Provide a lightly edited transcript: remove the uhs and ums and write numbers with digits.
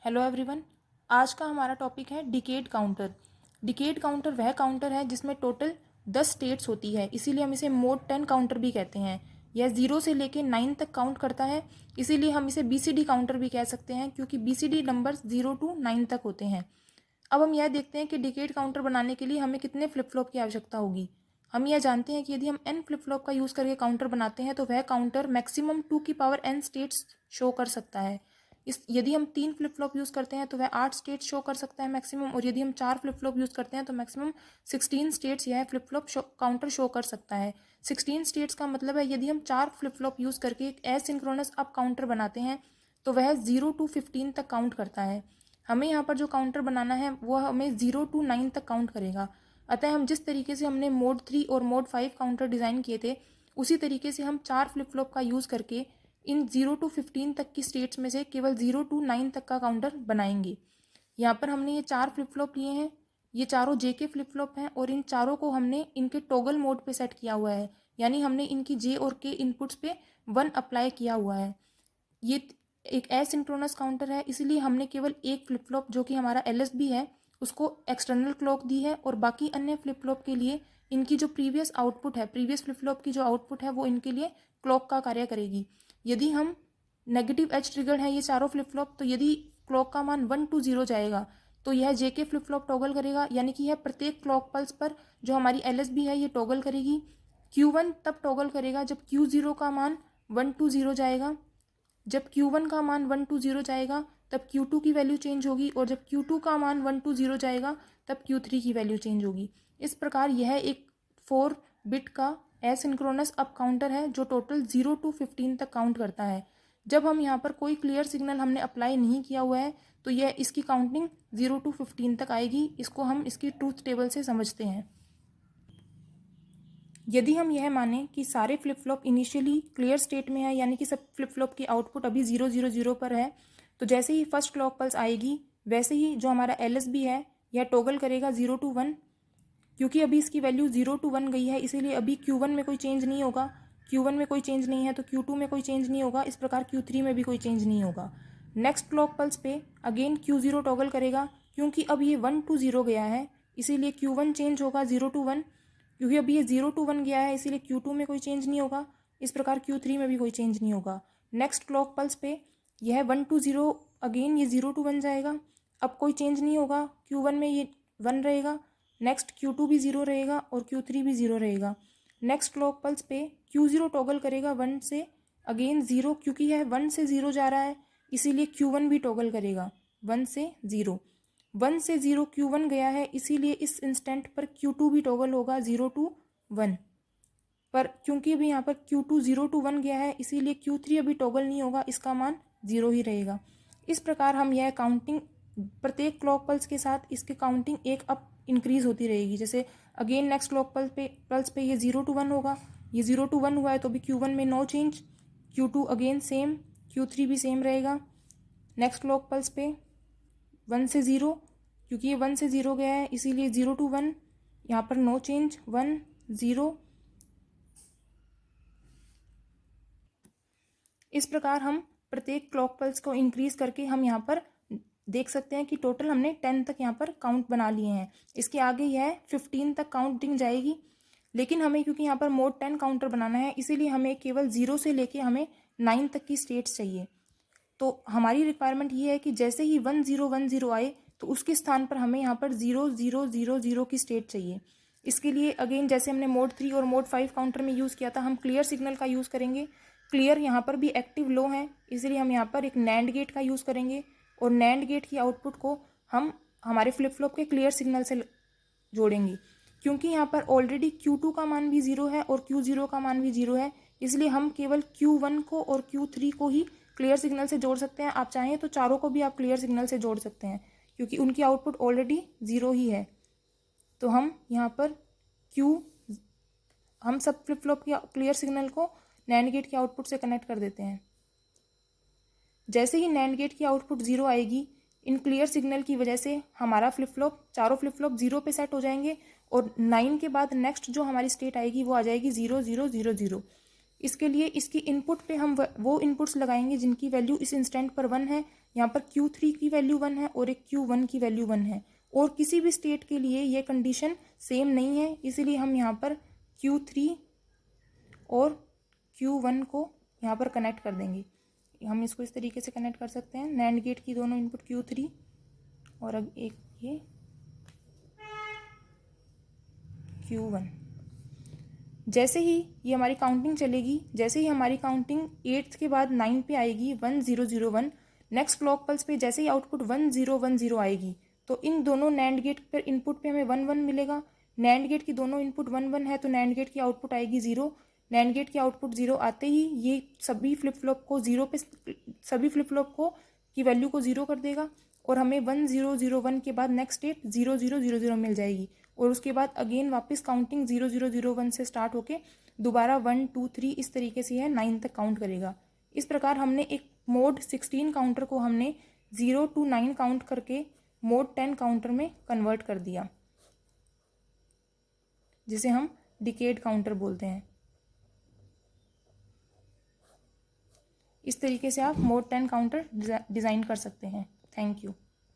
Hello everyone. आज का हमारा टॉपिक है डिकेड काउंटर। डिकेड काउंटर वह काउंटर है जिसमें टोटल 10 स्टेट्स होती है, इसीलिए हम इसे मोड 10 काउंटर भी कहते हैं। यह 0 से लेके 9 तक काउंट करता है, इसीलिए हम इसे बीसीडी काउंटर भी कह सकते हैं, क्योंकि बीसीडी नंबर्स 0 to 9 तक होते हैं। अब हम यह देखते हैं कि डिकेड काउंटर बनाने के लिए हमें कितने फ्लिप फ्लॉप की आवश्यकता होगी। हम यह जानते हैं कि यदि हम n फ्लिप फ्लॉप का यूज़ करके काउंटर बनाते हैं तो वह काउंटर मैक्सिमम 2 की पावर n स्टेट्स शो कर सकता है। यदि हम 3 फ्लिप फ्लॉप यूज़ करते हैं तो वह 8 स्टेट्स शो कर सकता है मैक्सिमम, और यदि हम 4 फ्लिप फ्लॉप यूज़ करते हैं तो मैक्सिमम 16 स्टेट्स यह फ्लिप फ्लॉप काउंटर शो कर सकता है। 16 स्टेट्स का मतलब है यदि हम 4 फ्लिप फ्लॉप यूज़ करके एक एसिंक्रोनस अप काउंटर बनाते हैं तो वह 0 to 15 तक काउंट करता है। हमें यहाँ पर जो काउंटर बनाना है वो हमें 0 to 9 तक काउंट करेगा। अतः हम जिस तरीके से हमने मोड 3 और मोड 5 काउंटर डिज़ाइन किए थे उसी तरीके से हम 4 फ्लिप फ्लॉप का यूज़ करके इन 0 to 15 तक की स्टेट्स में से केवल 0 to 9 तक का काउंटर बनाएंगे। यहाँ पर हमने ये 4 फ्लिप फ्लॉप लिए हैं, ये चारों जे के फ्लिप फ्लॉप हैं, और इन चारों को हमने इनके टॉगल मोड पे सेट किया हुआ है, यानी हमने इनकी जे और के इनपुट्स पे 1 अप्लाई किया हुआ है। ये एक एसिंक्रोनस काउंटर है, इसलिए हमने केवल एक फ्लिप फ्लॉप जो कि हमारा एलएसबी है उसको एक्सटर्नल क्लॉक दी है, और बाकी अन्य फ्लिप फ्लॉप के लिए इनकी जो प्रीवियस आउटपुट है, प्रीवियस फ्लिप फ्लॉप की जो आउटपुट है वो इनके लिए क्लॉक का कार्य करेगी। यदि हम नेगेटिव एज ट्रिगर है ये चारों फ्लिप फ्लॉप, तो यदि क्लॉक का मान 1 to 0 जाएगा तो यह जे के फ्लिप फ्लॉप टॉगल करेगा, यानी कि यह प्रत्येक क्लॉक पल्स पर जो हमारी एलएसबी है ये टॉगल करेगी। Q1 तब टॉगल करेगा जब Q0 का मान 1 to 0 जाएगा। जब Q1 का मान 1 to 0 जाएगा तब Q2 की वैल्यू चेंज होगी, और जब Q2 का मान 1 to 0 जाएगा तब Q3 की वैल्यू चेंज होगी। इस प्रकार यह एक 4 बिट का एसिंक्रोनस अप काउंटर है जो टोटल 0 to 15 तक काउंट करता है। जब हम यहाँ पर कोई क्लियर सिग्नल हमने अप्लाई नहीं किया हुआ है तो यह इसकी काउंटिंग 0 to 15 तक आएगी। इसको हम इसकी ट्रूथ टेबल से समझते हैं। यदि हम यह माने कि सारे flip flop initially clear state में है, यानी कि सब फ्लिप फ्लॉप की आउटपुट अभी 0 0 0 पर है, तो जैसे ही फर्स्ट क्लॉक पल्स आएगी वैसे ही जो हमारा एलएसबी है यह टॉगल करेगा 0 to 1। क्योंकि अभी इसकी वैल्यू 0 to 1 गई है, इसीलिए अभी Q1 में कोई चेंज नहीं होगा। Q1 में कोई चेंज नहीं है तो Q2 में कोई चेंज नहीं होगा, इस प्रकार Q3 में भी कोई चेंज नहीं होगा। नेक्स्ट क्लॉक पल्स पे अगेन Q0 टॉगल करेगा, क्योंकि अब ये 1 to 0 गया है इसीलिए Q1 चेंज होगा 0 to 1। क्योंकि अभी ये 0 to 1 गया है इसीलिए Q2 में कोई चेंज नहीं होगा, इस प्रकार Q3 में भी कोई चेंज नहीं होगा। नेक्स्ट क्लॉक पल्स पे यह 1 to 0 अगेन ये 0 to 1 जाएगा, अब कोई चेंज नहीं होगा। Q1 में ये 1 रहेगा, नेक्स्ट Q2 भी 0 रहेगा और Q3 भी 0 रहेगा। नेक्स्ट क्लॉक पल्स पे Q0 टॉगल करेगा 1 से अगेन 0, क्योंकि यह 1 से 0 जा रहा है इसीलिए Q1 भी टॉगल करेगा 1 से 0। 1 से 0 Q1 गया है इसीलिए इस इंस्टेंट पर Q2 भी टॉगल होगा 0 to 1 पर, क्योंकि अभी यहाँ पर Q2 0 to 1 गया है इसीलिए Q3 अभी टॉगल नहीं होगा, इसका मान 0 ही रहेगा। इस प्रकार हम यह काउंटिंग प्रत्येक क्लॉक पल्स के साथ इसकी काउंटिंग एक अप इंक्रीज होती रहेगी। जैसे अगेन नेक्स्ट क्लॉक पल्स पे ये 0 to 1 होगा, ये 0 to 1 हुआ है तो अभी Q1 में no change, Q2 again same, Q3 भी सेम रहेगा। नेक्स्ट क्लॉक पल्स पे 1 से 0, क्योंकि ये 1 से 0 गया है इसीलिए 0 to 1, यहाँ पर नो चेंज 1 0। इस प्रकार हम प्रत्येक क्लॉक पल्स को इंक्रीज करके हम यहाँ पर देख सकते हैं कि टोटल हमने 10 तक यहाँ पर काउंट बना लिए हैं। इसके आगे यह 15 तक काउंटिंग जाएगी, लेकिन हमें क्योंकि यहाँ पर मोड 10 काउंटर बनाना है इसीलिए हमें केवल 0 से लेके हमें 9 तक की स्टेट्स चाहिए। तो हमारी रिक्वायरमेंट ये है कि जैसे ही 1 0 1 0 आए तो उसके स्थान पर हमें यहाँ पर 0 0 0 0 की स्टेट चाहिए। इसके लिए अगेन जैसे हमने मोड 3 और मोड 5 काउंटर में यूज़ किया था, हम क्लियर सिग्नल का यूज़ करेंगे। क्लियर यहाँ पर भी एक्टिव लो है इसलिए हम यहाँ पर एक नैंड गेट का यूज़ करेंगे, और नैंड गेट की आउटपुट को हम हमारे फ्लिप फ्लॉप के क्लियर सिग्नल से जोड़ेंगे। क्योंकि यहाँ पर ऑलरेडी Q2 का मान भी 0 है और Q0 का मान भी 0 है, इसलिए हम केवल Q1 को और Q3 को ही क्लियर सिग्नल से जोड़ सकते हैं। आप चाहें तो चारों को भी आप क्लियर सिग्नल से जोड़ सकते हैं, क्योंकि उनकी आउटपुट ऑलरेडी 0 ही है। तो हम यहाँ पर हम सब फ्लिप फ्लॉप की क्लियर सिग्नल को नैंड गेट की आउटपुट से कनेक्ट कर देते हैं। जैसे ही नैंड गेट की आउटपुट 0 आएगी, इन क्लियर सिग्नल की वजह से हमारा फ्लिप फ्लॉप चारों फ्लिप फ्लॉप 0 पे सेट हो जाएंगे, और 9 के बाद नेक्स्ट जो हमारी स्टेट आएगी वो आ जाएगी 0 0 0 0। इसके लिए इसकी इनपुट पे हम वो इनपुट्स लगाएंगे जिनकी वैल्यू इस इंस्टेंट पर 1 है। यहाँ पर Q3 की वैल्यू 1 है और एक Q1 की वैल्यू 1 है, और किसी भी स्टेट के लिए ये कंडीशन सेम नहीं है, इसीलिए हम यहाँ पर Q3 और Q1 को यहाँ पर कनेक्ट कर देंगे। हम इसको इस तरीके से कनेक्ट कर सकते हैं, नैंड गेट की दोनों इनपुट Q3 और अब एक ये Q1। जैसे ही ये हमारी काउंटिंग चलेगी, जैसे ही हमारी काउंटिंग 8 के बाद 9 पे आएगी 1 0 0 1, नेक्स्ट क्लॉक पल्स पे जैसे ही आउटपुट 1 0 1 0 आएगी तो इन दोनों नैंड गेट पर इनपुट पे हमें 1 1 मिलेगा। नैंड गेट की दोनों इनपुट 1 1 है तो नैंड गेट की आउटपुट आएगी 0। नैंड गेट की आउटपुट 0 आते ही ये सभी फ्लिप फ्लॉप को 0 पे, सभी फ्लिप फ्लॉप को की वैल्यू को 0 कर देगा और हमें 1 0 0 1 के बाद नेक्स्ट स्टेट 0 0 0 0 मिल जाएगी। और उसके बाद अगेन वापस काउंटिंग 0 0 0 1 से स्टार्ट होके दोबारा 1 2 3 इस तरीके से है 9 तक काउंट करेगा। इस प्रकार हमने एक मोड 16 काउंटर को हमने 0 to 9 काउंट करके मोड 10 काउंटर में कन्वर्ट कर दिया, जिसे हम डिकेड काउंटर बोलते हैं। इस तरीके से आप मोड 10 काउंटर डिज़ाइन कर सकते हैं। Thank you.